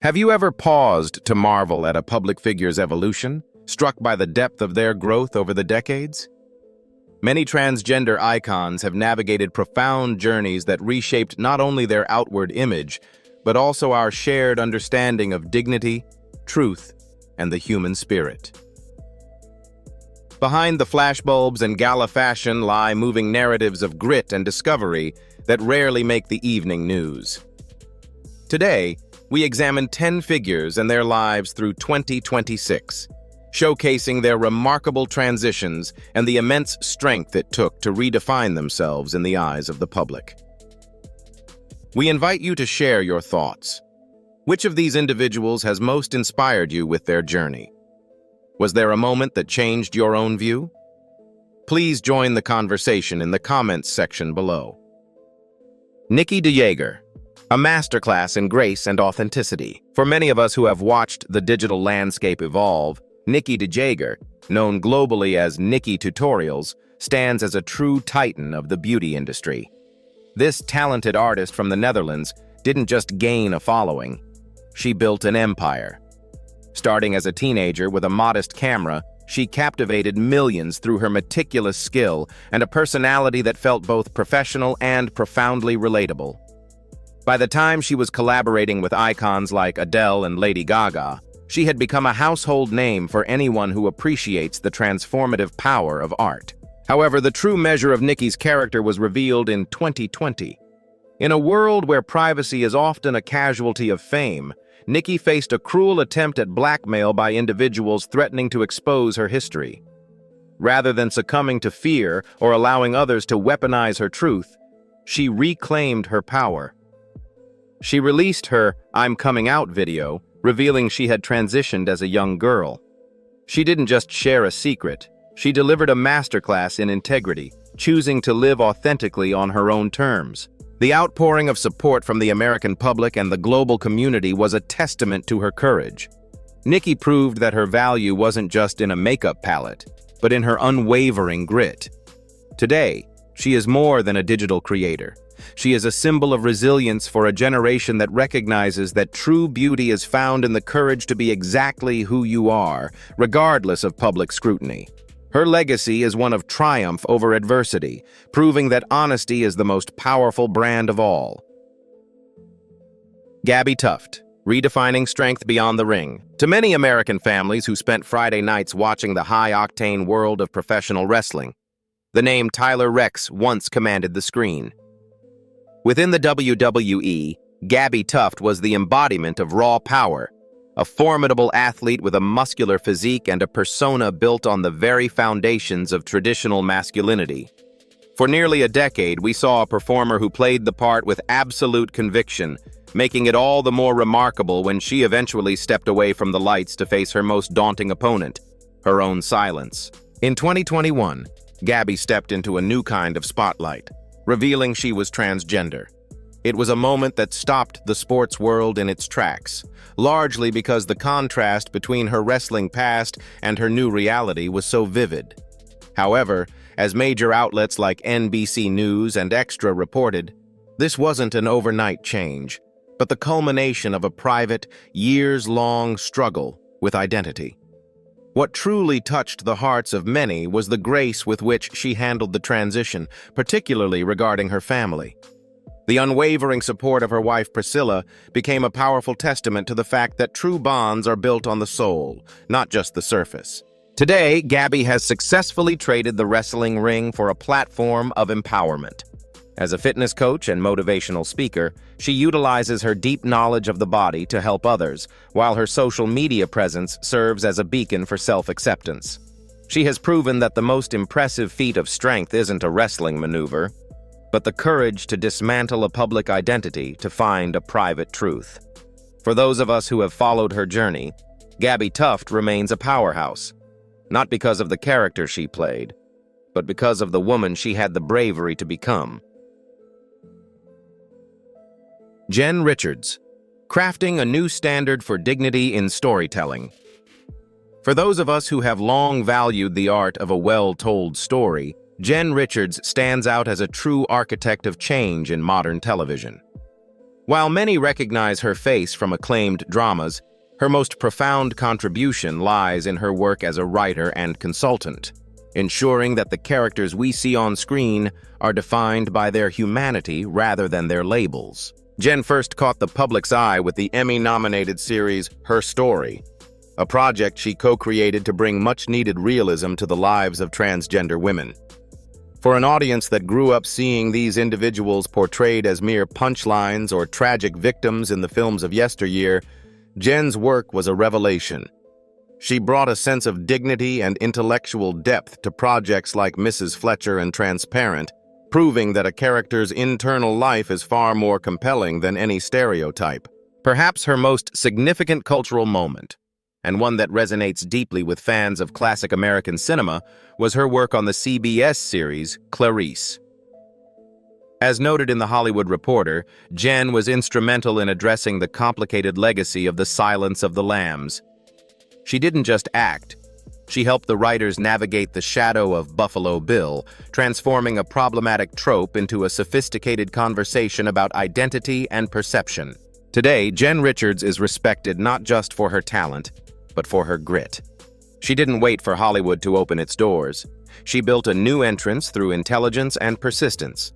Have you ever paused to marvel at a public figure's evolution, struck by the depth of their growth over the decades? Many transgender icons have navigated profound journeys that reshaped not only their outward image, but also our shared understanding of dignity, truth, and the human spirit. Behind the flashbulbs and gala fashion lie moving narratives of grit and discovery that rarely make the evening news. Today, we examine 10 figures and their lives through 2026, showcasing their remarkable transitions and the immense strength it took to redefine themselves in the eyes of the public. We invite you to share your thoughts. Which of these individuals has most inspired you with their journey? Was there a moment that changed your own view? Please join the conversation in the comments section below. Nikki DeJager, a masterclass in grace and authenticity. For many of us who have watched the digital landscape evolve, Nikki DeJager, known globally as Nikki Tutorials, stands as a true titan of the beauty industry. This talented artist from the Netherlands didn't just gain a following, she built an empire. Starting as a teenager with a modest camera, she captivated millions through her meticulous skill and a personality that felt both professional and profoundly relatable. By the time she was collaborating with icons like Adele and Lady Gaga, she had become a household name for anyone who appreciates the transformative power of art. However, the true measure of Nikki's character was revealed in 2020. In a world where privacy is often a casualty of fame, Nikki faced a cruel attempt at blackmail by individuals threatening to expose her history. Rather than succumbing to fear or allowing others to weaponize her truth, she reclaimed her power. She released her "I'm Coming Out" video, revealing she had transitioned as a young girl. She didn't just share a secret, she delivered a masterclass in integrity, choosing to live authentically on her own terms. The outpouring of support from the American public and the global community was a testament to her courage. Nikki proved that her value wasn't just in a makeup palette, but in her unwavering grit. Today, she is more than a digital creator. She is a symbol of resilience for a generation that recognizes that true beauty is found in the courage to be exactly who you are, regardless of public scrutiny. Her legacy is one of triumph over adversity, proving that honesty is the most powerful brand of all. Gabby Tuft, redefining strength beyond the ring. To many American families who spent Friday nights watching the high-octane world of professional wrestling, the name Tyler Rex once commanded the screen. Within the WWE, Gabby Tuft was the embodiment of raw power, a formidable athlete with a muscular physique and a persona built on the very foundations of traditional masculinity. For nearly a decade, we saw a performer who played the part with absolute conviction, making it all the more remarkable when she eventually stepped away from the lights to face her most daunting opponent, her own silence. In 2021, Gabby stepped into a new kind of spotlight, revealing she was transgender. It was a moment that stopped the sports world in its tracks, largely because the contrast between her wrestling past and her new reality was so vivid. However, as major outlets like NBC News and Extra reported, this wasn't an overnight change, but the culmination of a private, years-long struggle with identity. What truly touched the hearts of many was the grace with which she handled the transition, particularly regarding her family. The unwavering support of her wife Priscilla became a powerful testament to the fact that true bonds are built on the soul, not just the surface. Today, Gabby has successfully traded the wrestling ring for a platform of empowerment. As a fitness coach and motivational speaker, she utilizes her deep knowledge of the body to help others, while her social media presence serves as a beacon for self-acceptance. She has proven that the most impressive feat of strength isn't a wrestling maneuver, but the courage to dismantle a public identity to find a private truth. For those of us who have followed her journey, Gabby Tuft remains a powerhouse, not because of the character she played, but because of the woman she had the bravery to become. Jen Richards, crafting a new standard for dignity in storytelling. For those of us who have long valued the art of a well-told story, Jen Richards stands out as a true architect of change in modern television. While many recognize her face from acclaimed dramas, her most profound contribution lies in her work as a writer and consultant, ensuring that the characters we see on screen are defined by their humanity rather than their labels. Jen first caught the public's eye with the Emmy-nominated series Her Story, a project she co-created to bring much-needed realism to the lives of transgender women. For an audience that grew up seeing these individuals portrayed as mere punchlines or tragic victims in the films of yesteryear, Jen's work was a revelation. She brought a sense of dignity and intellectual depth to projects like Mrs. Fletcher and Transparent, proving that a character's internal life is far more compelling than any stereotype. Perhaps her most significant cultural moment, and one that resonates deeply with fans of classic American cinema, was her work on the CBS series Clarice. As noted in The Hollywood Reporter, Jen was instrumental in addressing the complicated legacy of the Silence of the Lambs. She didn't just act. She helped the writers navigate the shadow of Buffalo Bill, transforming a problematic trope into a sophisticated conversation about identity and perception. Today, Jen Richards is respected not just for her talent, but for her grit. She didn't wait for Hollywood to open its doors. She built a new entrance through intelligence and persistence.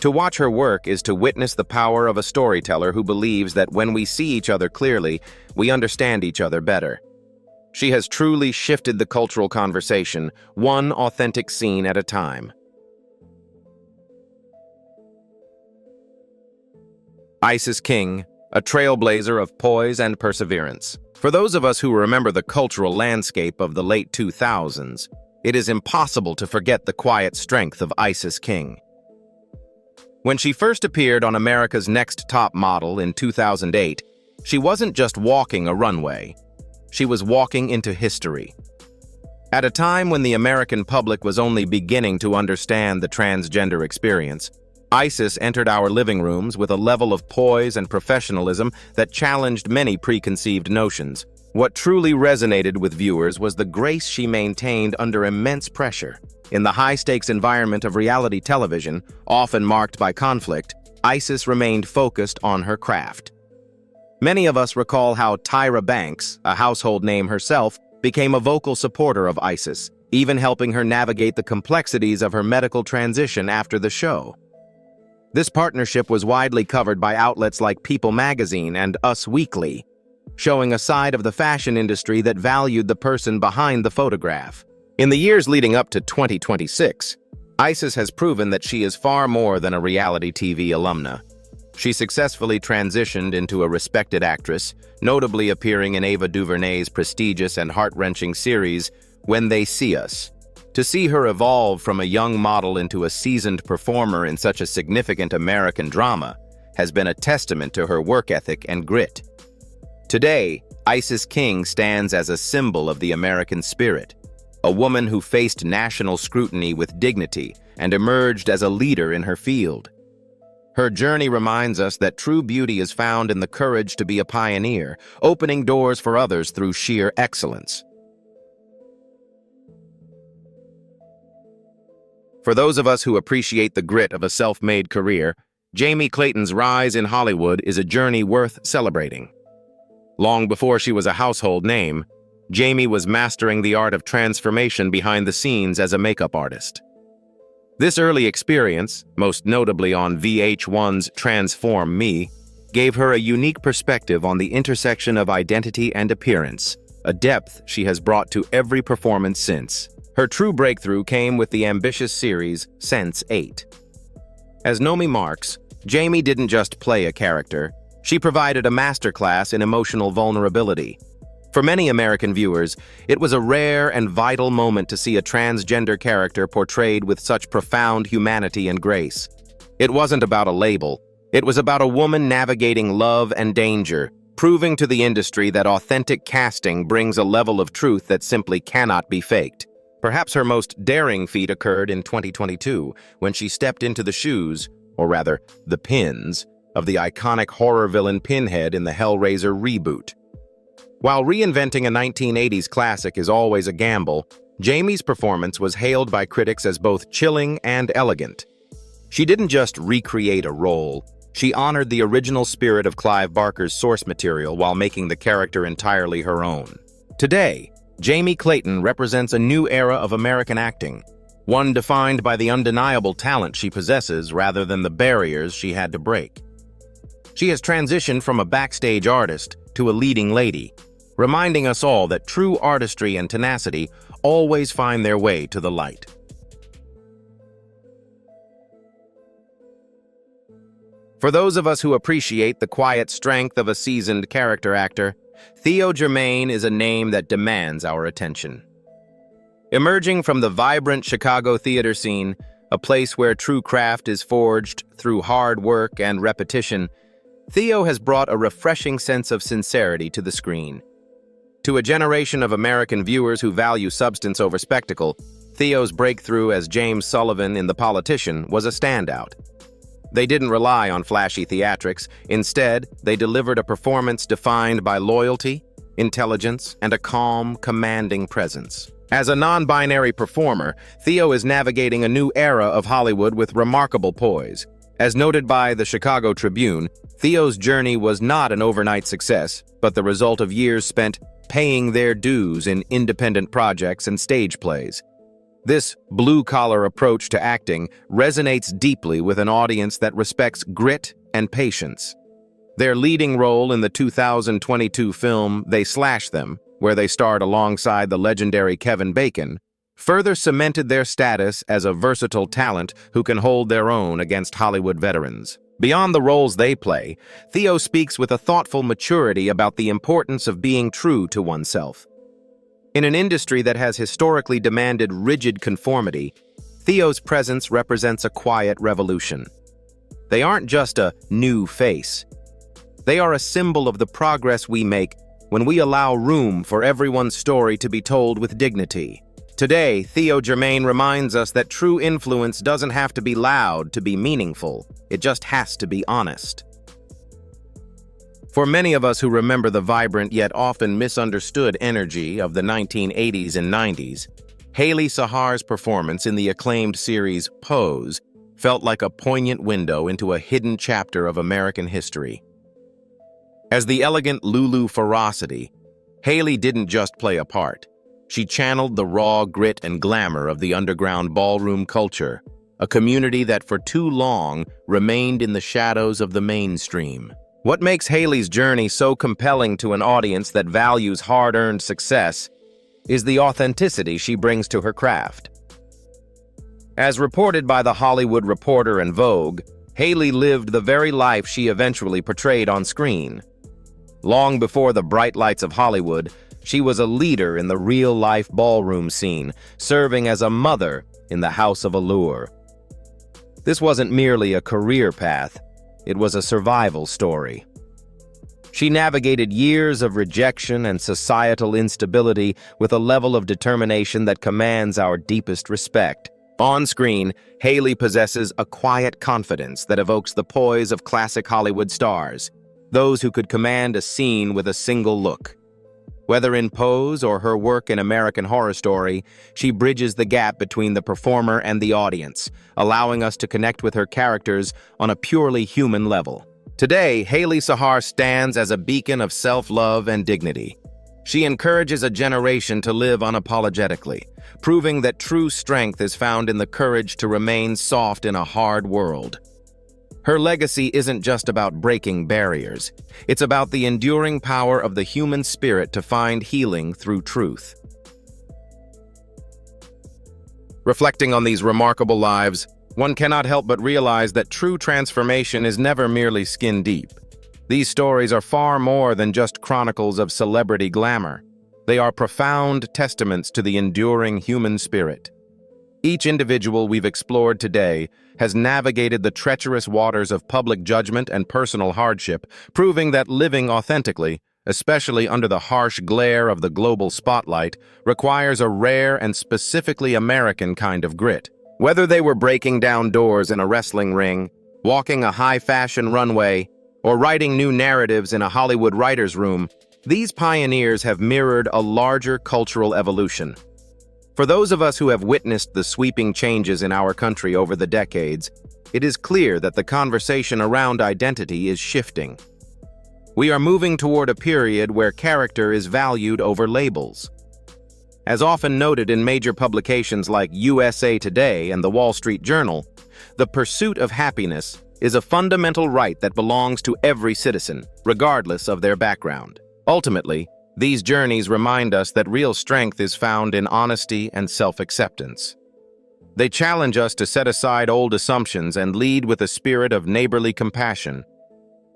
To watch her work is to witness the power of a storyteller who believes that when we see each other clearly, we understand each other better. She has truly shifted the cultural conversation, one authentic scene at a time. Isis King, a trailblazer of poise and perseverance. For those of us who remember the cultural landscape of the late 2000s, it is impossible to forget the quiet strength of Isis King. When she first appeared on America's Next Top Model in 2008, she wasn't just walking a runway. She was walking into history. At a time when the American public was only beginning to understand the transgender experience, Isis entered our living rooms with a level of poise and professionalism that challenged many preconceived notions. What truly resonated with viewers was the grace she maintained under immense pressure. In the high-stakes environment of reality television, often marked by conflict, Isis remained focused on her craft. Many of us recall how Tyra Banks, a household name herself, became a vocal supporter of Isis, even helping her navigate the complexities of her medical transition after the show. This partnership was widely covered by outlets like People magazine and Us Weekly, showing a side of the fashion industry that valued the person behind the photograph. In the years leading up to 2026, Isis has proven that she is far more than a reality TV alumna. She successfully transitioned into a respected actress, notably appearing in Ava DuVernay's prestigious and heart-wrenching series, When They See Us. To see her evolve from a young model into a seasoned performer in such a significant American drama has been a testament to her work ethic and grit. Today, Isis King stands as a symbol of the American spirit, a woman who faced national scrutiny with dignity and emerged as a leader in her field. Her journey reminds us that true beauty is found in the courage to be a pioneer, opening doors for others through sheer excellence. For those of us who appreciate the grit of a self-made career, Jamie Clayton's rise in Hollywood is a journey worth celebrating. Long before she was a household name, Jamie was mastering the art of transformation behind the scenes as a makeup artist. This early experience, most notably on VH1's Transform Me, gave her a unique perspective on the intersection of identity and appearance, a depth she has brought to every performance since. Her true breakthrough came with the ambitious series Sense8. As Nomi marks, Jamie didn't just play a character, she provided a masterclass in emotional vulnerability. For many American viewers, it was a rare and vital moment to see a transgender character portrayed with such profound humanity and grace. It wasn't about a label. It was about a woman navigating love and danger, proving to the industry that authentic casting brings a level of truth that simply cannot be faked. Perhaps her most daring feat occurred in 2022, when she stepped into the shoes, or rather, the pins, of the iconic horror villain Pinhead in the Hellraiser reboot. While reinventing a 1980s classic is always a gamble, Jamie's performance was hailed by critics as both chilling and elegant. She didn't just recreate a role, She honored the original spirit of Clive Barker's source material while making the character entirely her own. Today, Jamie Clayton represents a new era of American acting, one defined by the undeniable talent she possesses rather than the barriers she had to break. She has transitioned from a backstage artist to a leading lady, reminding us all that true artistry and tenacity always find their way to the light. For those of us who appreciate the quiet strength of a seasoned character actor, Theo Germain is a name that demands our attention. Emerging from the vibrant Chicago theater scene, a place where true craft is forged through hard work and repetition, Theo has brought a refreshing sense of sincerity to the screen. To a generation of American viewers who value substance over spectacle, Theo's breakthrough as James Sullivan in The Politician was a standout. They didn't rely on flashy theatrics. Instead, they delivered a performance defined by loyalty, intelligence, and a calm, commanding presence. As a non-binary performer, Theo is navigating a new era of Hollywood with remarkable poise. As noted by the Chicago Tribune, Theo's journey was not an overnight success, but the result of years spent paying their dues in independent projects and stage plays. This blue-collar approach to acting resonates deeply with an audience that respects grit and patience. Their leading role in the 2022 film They Slash Them, where they starred alongside the legendary Kevin Bacon, further cemented their status as a versatile talent who can hold their own against Hollywood veterans. Beyond the roles they play, Theo speaks with a thoughtful maturity about the importance of being true to oneself. In an industry that has historically demanded rigid conformity, Theo's presence represents a quiet revolution. They aren't just a new face. They are a symbol of the progress we make when we allow room for everyone's story to be told with dignity. Today, Theo Germain reminds us that true influence doesn't have to be loud to be meaningful. It just has to be honest. For many of us who remember the vibrant yet often misunderstood energy of the 1980s and 90s, Hailey Sahar's performance in the acclaimed series Pose felt like a poignant window into a hidden chapter of American history. As the elegant Lulu Ferocity, Hailey didn't just play a part. She channeled the raw grit and glamour of the underground ballroom culture, a community that for too long remained in the shadows of the mainstream. What makes Hailey's journey so compelling to an audience that values hard-earned success is the authenticity she brings to her craft. As reported by The Hollywood Reporter and Vogue, Hailey lived the very life she eventually portrayed on screen. Long before the bright lights of Hollywood, she was a leader in the real-life ballroom scene, serving as a mother in the House of Allure. This wasn't merely a career path, it was a survival story. She navigated years of rejection and societal instability with a level of determination that commands our deepest respect. On screen, Hailey possesses a quiet confidence that evokes the poise of classic Hollywood stars, those who could command a scene with a single look. Whether in Pose or her work in American Horror Story, she bridges the gap between the performer and the audience, allowing us to connect with her characters on a purely human level. Today, Hailey Sahar stands as a beacon of self-love and dignity. She encourages a generation to live unapologetically, proving that true strength is found in the courage to remain soft in a hard world. Her legacy isn't just about breaking barriers. It's about the enduring power of the human spirit to find healing through truth. Reflecting on these remarkable lives, one cannot help but realize that true transformation is never merely skin deep. These stories are far more than just chronicles of celebrity glamour. They are profound testaments to the enduring human spirit. Each individual we've explored today has navigated the treacherous waters of public judgment and personal hardship, proving that living authentically, especially under the harsh glare of the global spotlight, requires a rare and specifically American kind of grit. Whether they were breaking down doors in a wrestling ring, walking a high-fashion runway, or writing new narratives in a Hollywood writer's room, these pioneers have mirrored a larger cultural evolution. For those of us who have witnessed the sweeping changes in our country over the decades, it is clear that the conversation around identity is shifting. We are moving toward a period where character is valued over labels. As often noted in major publications like USA Today and the Wall Street Journal, the pursuit of happiness is a fundamental right that belongs to every citizen, regardless of their background. Ultimately, these journeys remind us that real strength is found in honesty and self-acceptance. They challenge us to set aside old assumptions and lead with a spirit of neighborly compassion.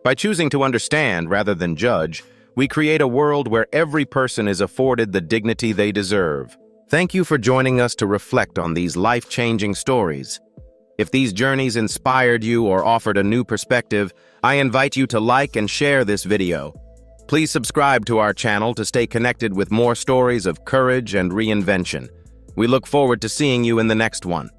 By choosing to understand rather than judge, we create a world where every person is afforded the dignity they deserve. Thank you for joining us to reflect on these life-changing stories. If these journeys inspired you or offered a new perspective, I invite you to like and share this video. Please subscribe to our channel to stay connected with more stories of courage and reinvention. We look forward to seeing you in the next one.